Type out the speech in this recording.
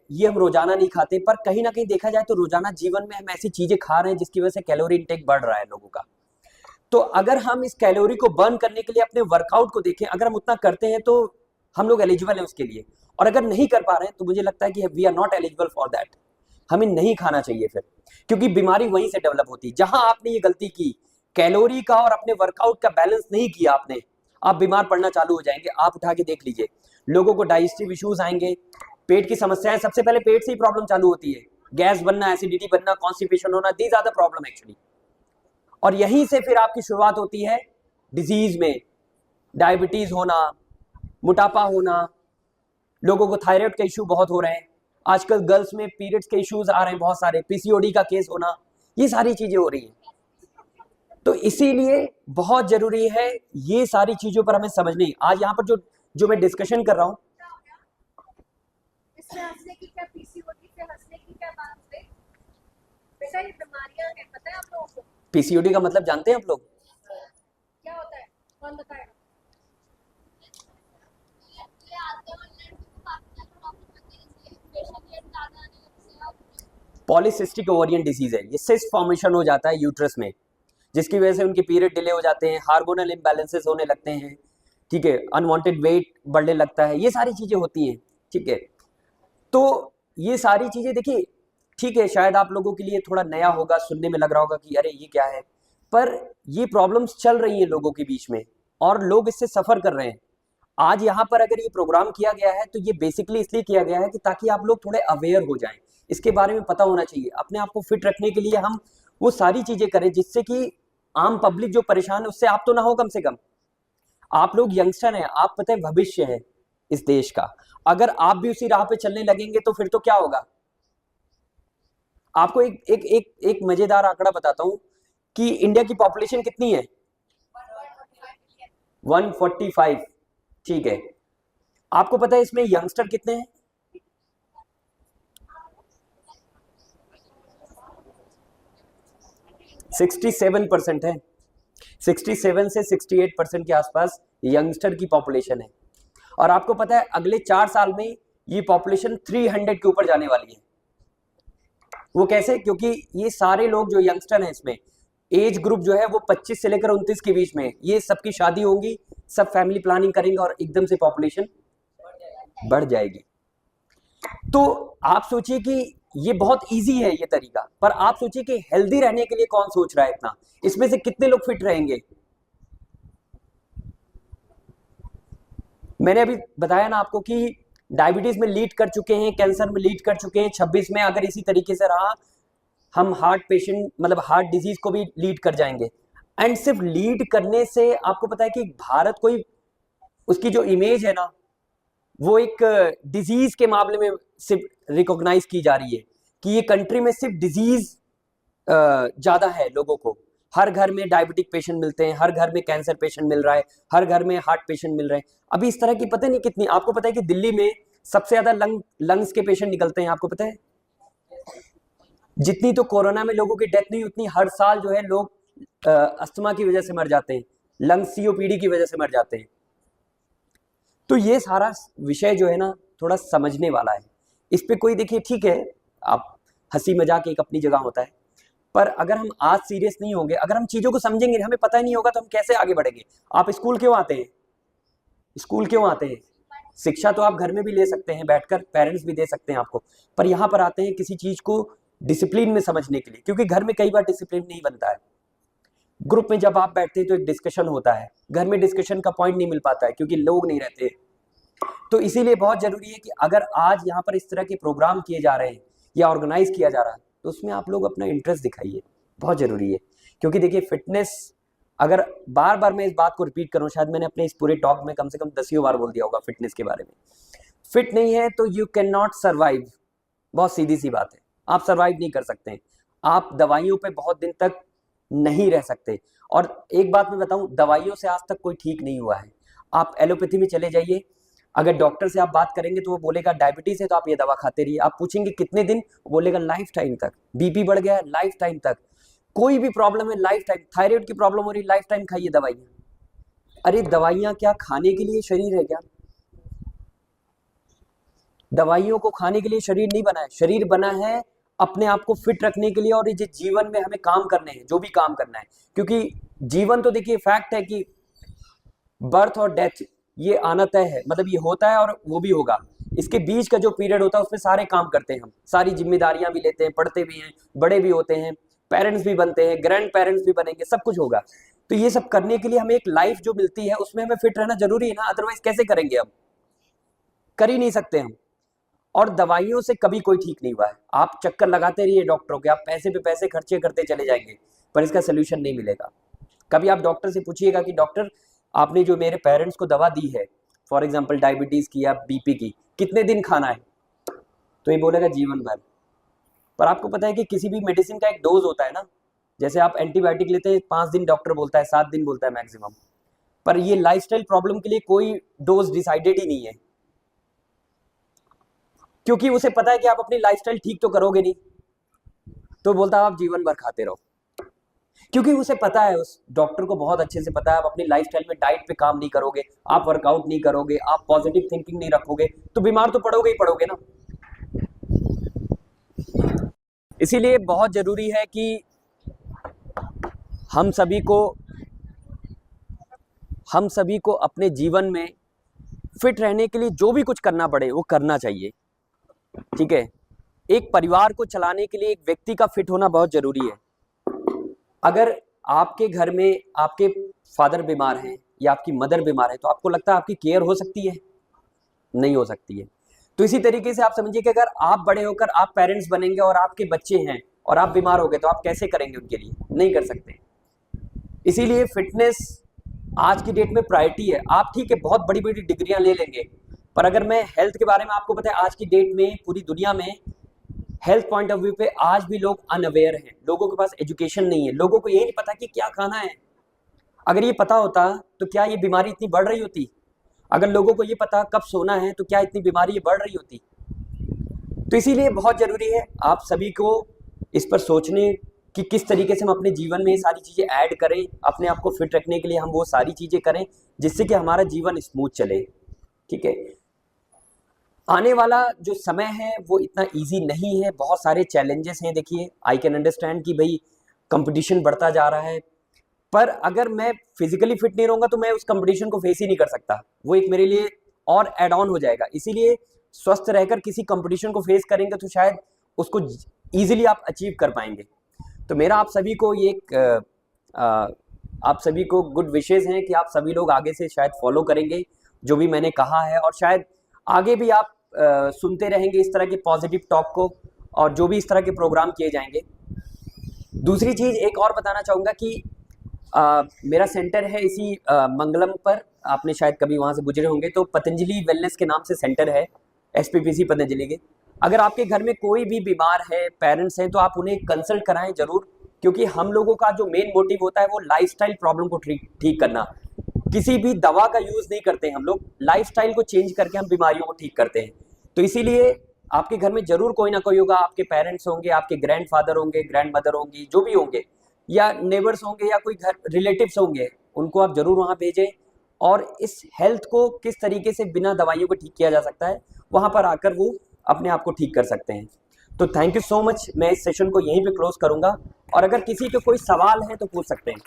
ये हम रोजाना नहीं खाते, पर कहीं ना कहीं देखा जाए तो रोजाना जीवन में हम ऐसी चीजें खा रहे हैं जिसकी वजह से कैलोरी इंटेक बढ़ रहा है लोगों का। तो अगर हम इस कैलोरी को बर्न करने के लिए अपने वर्कआउट को देखें, अगर हम उतना करते हैं तो हम लोग एलिजिबल हैं उसके लिए, और अगर नहीं कर पा रहे हैं तो मुझे लगता है कि we are not eligible for that. हमें नहीं खाना चाहिए फिर, क्योंकि बीमारी वहीं से डेवलप होती है जहां आपने ये गलती की, कैलोरी का और अपने वर्कआउट का बैलेंस नहीं किया आपने, आप बीमार पड़ना चालू हो जाएंगे। आप उठा के देख लीजिए, लोगों को डाइजेस्टिव इश्यूज आएंगे, पेट की समस्याएं, सबसे पहले पेट से ही प्रॉब्लम चालू होती है, गैस बनना, एसिडिटी बनना, कॉन्स्टिपेशन होना, these are the problem actually. और यहीं से फिर आपकी शुरुआत होती है डिजीज में, डायबिटीज होना, मोटापा होना, लोगों को थायराइड के इश्यू बहुत हो रहे हैं आजकल, गर्ल्स में पीरियड्स के इश्यूज आ रहे हैं बहुत सारे, पीसीओडी का केस होना, ये सारी चीजें हो रही हैं। तो इसीलिए बहुत जरूरी है ये सारी चीजों पर हमें समझनी। आज यहाँ पर जो मैं डिस्कशन कर रहा हूँ, इससे हंसने की क्या, पीसीओडी से हंसने की क्या बात है? बेटा ये बीमारियां हैं, पता है आप लोगों को? पीसीओडी का मतलब जानते हैं आप लोग? क्या होता है, कौन बताएगा? पॉलीसिस्टिक ओवरियन डिजीज है, ये सिस्ट फॉर्मेशन हो जाता है यूट्रस में, जिसकी वजह से उनके पीरियड डिले हो जाते हैं, हार्मोनल इम्बैलेंसेस होने लगते हैं, ठीक है, अनवांटेड वेट बढ़ने लगता है, ये सारी चीजें होती हैं, ठीक है। तो ये सारी चीजें देखिए, ठीक है, शायद आप लोगों के लिए थोड़ा नया होगा, सुनने में लग रहा होगा कि अरे ये क्या है, पर ये प्रॉब्लम्स चल रही हैं लोगों के बीच में और लोग इससे सफर कर रहे हैं। आज यहाँ पर अगर ये प्रोग्राम किया गया है तो ये बेसिकली इसलिए किया गया है कि ताकि आप लोग थोड़े अवेयर हो जाएं, इसके बारे में पता होना चाहिए। अपने आप को फिट रखने के लिए हम वो सारी चीजें करें जिससे कि आम पब्लिक जो परेशान है उससे आप तो ना हो, कम से कम आप लोग यंगस्टर हैं, आप पता है भविष्य है इस देश का, अगर आप भी उसी राह पे चलने लगेंगे तो फिर तो क्या होगा। आपको एक एक एक एक मजेदार आंकड़ा बताता हूं कि इंडिया की पॉपुलेशन कितनी है, 145, ठीक है। आपको पता है इसमें यंगस्टर कितने हैं? 67% है, 67 से 68% के आसपास यंगस्टर की पॉपुलेशन है। और आपको पता है अगले 4 साल में ये पॉपुलेशन 300 के ऊपर जाने वाली है। वो कैसे? क्योंकि ये सारे लोग जो यंगस्टर हैं, इसमें एज ग्रुप जो है वो 25 से लेकर 29 के बीच में, ये सबकी शादी होंगी, सब फैमिली प्लानिंग करेंगे और एकदम से पॉपुलेशन बढ़ जाएगी। तो आप सोचिए कि ये बहुत इजी है ये तरीका, पर आप सोचिए कि हेल्दी रहने के लिए कौन सोच रहा है इतना, इसमें से कितने लोग फिट रहेंगे? मैंने अभी बताया ना आपको कि डायबिटीज में लीड कर चुके हैं, कैंसर में लीड कर चुके हैं, 26 में अगर इसी तरीके से रहा हम हार्ट पेशेंट मतलब हार्ट डिजीज को भी लीड कर जाएंगे। एंड सिर्फ लीड करने से आपको पता है कि भारत कोई उसकी जो इमेज है ना वो एक डिजीज के मामले में सिर्फ रिकॉग्नाइज की जा रही है कि ये कंट्री में सिर्फ डिजीज ज्यादा है, लोगों को हर घर में डायबिटिक पेशेंट मिलते हैं, हर घर में कैंसर पेशेंट मिल रहा है, हर घर में हार्ट पेशेंट मिल रहे हैं। अभी इस तरह की पता नहीं कितनी, आपको पता है कि दिल्ली में सबसे ज्यादा लंग्स के पेशेंट निकलते हैं, आपको पता है? जितनी तो कोरोना में लोगों की डेथ नहीं, उतनी हर साल जो है लोग अस्थमा की वजह से मर जाते हैं, लंग्स सीओपीडी की वजह से मर जाते हैं। तो ये सारा विषय जो है ना थोड़ा समझने वाला है, इस पे कोई देखिए ठीक है, आप हंसी मजाक एक अपनी जगह होता है, पर अगर हम आज सीरियस नहीं होंगे, अगर हम चीजों को समझेंगे, हमें पता ही नहीं होगा तो हम कैसे आगे बढ़ेंगे। आप स्कूल क्यों आते हैं? स्कूल क्यों आते हैं? शिक्षा तो आप घर में भी ले सकते हैं बैठकर, पेरेंट्स भी दे सकते हैं आपको, पर यहाँ पर आते हैं किसी चीज को डिसिप्लिन में समझने के लिए, क्योंकि घर में कई बार डिसिप्लिन नहीं बनता है। ग्रुप में जब आप बैठते हैं तो एक डिस्कशन होता है, घर में डिस्कशन का पॉइंट नहीं मिल पाता है क्योंकि लोग नहीं रहते। तो इसीलिए बहुत जरूरी है कि अगर आज यहाँ पर इस तरह के प्रोग्राम किए जा रहे हैं या ऑर्गेनाइज किया जा रहा है तो उसमें आप लोग अपना इंटरेस्ट दिखाइए, बहुत जरूरी है। क्योंकि देखिए फिटनेस, अगर बार बार मैं इस बात को रिपीट करूं, शायद मैंने अपने इस पूरे टॉक में कम से कम 10 बार बोल दिया होगा फिटनेस के बारे में। फिट नहीं है तो यू कैन नॉट सर्वाइव, बहुत सीधी सी बात है, आप सर्वाइव नहीं कर सकते हैं, आप दवाइयों पे बहुत दिन तक नहीं रह सकते। और एक बात मैं बताऊं, दवाइयों से आज तक कोई ठीक नहीं हुआ है। आप एलोपैथी में चले जाइए, अगर डॉक्टर से आप बात करेंगे तो वो बोलेगा डायबिटीज है तो आप ये दवा खाते रहिए, आप पूछेंगे कितने दिन, वो बोलेगा लाइफ टाइम तक, बीपी बढ़ गया लाइफ टाइम तक, कोई भी प्रॉब्लम है लाइफ टाइम, थायराइड की प्रॉब्लम हो रही लाइफ टाइम खाइए दवाइयां। अरे दवाइयां क्या खाने के लिए शरीर है क्या? दवाइयों को खाने के लिए शरीर नहीं बना है, शरीर बना है अपने आप को फिट रखने के लिए, और ये जीवन में हमें काम करने हैं, जो भी काम करना है। क्योंकि जीवन तो देखिए फैक्ट है कि बर्थ और डेथ ये आना तय है, मतलब ये होता है और वो भी होगा। इसके बीच का जो पीरियड होता है उसमें सारे काम करते हैं हम, सारी जिम्मेदारियां भी लेते हैं, पढ़ते भी हैं, बड़े भी होते हैं, पेरेंट्स भी बनते हैं, ग्रैंड पेरेंट्स भी बनेंगे, सब कुछ होगा। तो ये सब करने के लिए हमें एक लाइफ जो मिलती है उसमें हमें फिट रहना जरूरी है ना, अदरवाइज कैसे करेंगे हम, कर ही नहीं सकते हम। और दवाइयों से कभी कोई ठीक नहीं हुआ है। आप चक्कर लगाते रहिए डॉक्टरों के, आप पैसे पे पैसे खर्चे करते चले जाएंगे, पर इसका सोल्यूशन नहीं मिलेगा। कभी आप डॉक्टर से पूछिएगा कि डॉक्टर आपने जो मेरे पेरेंट्स को दवा दी है, फॉर एग्जाम्पल डायबिटीज की या बीपी की, कितने दिन खाना है, तो ये बोलेगा जीवन भर। पर आपको पता है कि किसी भी मेडिसिन का एक डोज होता है ना, जैसे आप एंटीबायोटिक लेते हैं 5 दिन डॉक्टर बोलता है, 7 दिन बोलता है मैक्सिमम, पर ये लाइफस्टाइल प्रॉब्लम के लिए कोई डोज डिसाइडेड ही नहीं है, क्योंकि उसे पता है कि आप अपनी लाइफस्टाइल ठीक तो करोगे नहीं, तो बोलता है आप जीवन भर खाते रहो। क्योंकि उसे पता है, उस डॉक्टर को बहुत अच्छे से पता है, आप अपनी लाइफस्टाइल में डाइट पे काम नहीं करोगे, आप वर्कआउट नहीं करोगे, आप पॉजिटिव थिंकिंग नहीं रखोगे, तो बीमार तो पड़ोगे ही पड़ोगे ना। इसीलिए बहुत जरूरी है कि हम सभी को अपने जीवन में फिट रहने के लिए जो भी कुछ करना पड़े वो करना चाहिए, ठीक है। एक परिवार को चलाने के लिए एक व्यक्ति का फिट होना बहुत जरूरी है। अगर आपके घर में आपके फादर बीमार हैं या आपकी मदर बीमार है, तो आपको लगता है आपकी केयर हो सकती है? नहीं हो सकती है। तो इसी तरीके से आप समझिए कि अगर आप बड़े होकर आप पेरेंट्स बनेंगे और आपके बच्चे हैं और आप बीमार हो गए, तो आप कैसे करेंगे उनके लिए? नहीं कर सकते। इसीलिए फिटनेस आज की डेट में प्रायोरिटी है। आप ठीक है बहुत बड़ी बड़ी डिग्रियां ले लेंगे, पर अगर मैं हेल्थ के बारे में, आपको पता है आज की डेट में पूरी दुनिया में हेल्थ पॉइंट ऑफ व्यू पे आज भी लोग अनअवेयर हैं, लोगों के पास एजुकेशन नहीं है, लोगों को ये नहीं पता कि क्या खाना है। अगर ये पता होता तो क्या ये बीमारी इतनी बढ़ रही होती? अगर लोगों को ये पता कब सोना है, तो क्या इतनी बीमारी ये बढ़ रही होती? तो इसीलिए बहुत जरूरी है आप सभी को इस पर सोचने कि किस तरीके से हम अपने जीवन में ये सारी चीजें ऐड करें, अपने आप को फिट रखने के लिए हम वो सारी चीजें करें जिससे कि हमारा जीवन स्मूथ चले, ठीक है। आने वाला जो समय है वो इतना इजी नहीं है, बहुत सारे चैलेंजेस हैं। देखिए आई कैन अंडरस्टैंड कि भाई कंपटीशन बढ़ता जा रहा है, पर अगर मैं फिजिकली फिट नहीं रहूंगा तो मैं उस कंपटीशन को फेस ही नहीं कर सकता, वो एक मेरे लिए और एड ऑन हो जाएगा। इसीलिए स्वस्थ रहकर किसी कंपटीशन को फेस करेंगे तो शायद उसको इजीली आप अचीव कर पाएंगे। तो मेरा आप सभी को ये आप सभी को गुड विशेस हैं कि आप सभी लोग आगे से शायद फॉलो करेंगे जो भी मैंने कहा है, और शायद आगे भी आप सुनते रहेंगे इस तरह के पॉजिटिव टॉक को, और जो भी इस तरह के प्रोग्राम किए जाएंगे। दूसरी चीज़ एक और बताना चाहूँगा कि मेरा सेंटर है इसी मंगलम पर, आपने शायद कभी वहाँ से गुजरे होंगे, तो पतंजलि वेलनेस के नाम से सेंटर है, SPPC पतंजलि के। अगर आपके घर में कोई भी बीमार है, पेरेंट्स हैं, तो आप उन्हें कंसल्ट कराएं जरूर, क्योंकि हम लोगों का जो मेन मोटिव होता है वो लाइफस्टाइल प्रॉब्लम को ठीक करना। किसी भी दवा का यूज नहीं करते हम लोग, लाइफस्टाइल को चेंज करके हम बीमारियों को ठीक करते हैं। तो इसीलिए आपके घर में जरूर कोई ना कोई होगा, आपके पेरेंट्स होंगे, आपके ग्रैंडफादर होंगे, ग्रैंड मदर होंगी, जो भी होंगे, या नेबर्स होंगे, या कोई घर रिलेटिव्स होंगे, उनको आप जरूर वहाँ भेजें, और इस हेल्थ को किस तरीके से बिना दवाइयों को ठीक किया जा सकता है वहाँ पर आकर वो अपने आप को ठीक कर सकते हैं। तो थैंक यू सो मच। मैं इस सेशन को यहीं पे क्लोज करूँगा, और अगर किसी के कोई सवाल है तो पूछ सकते हैं।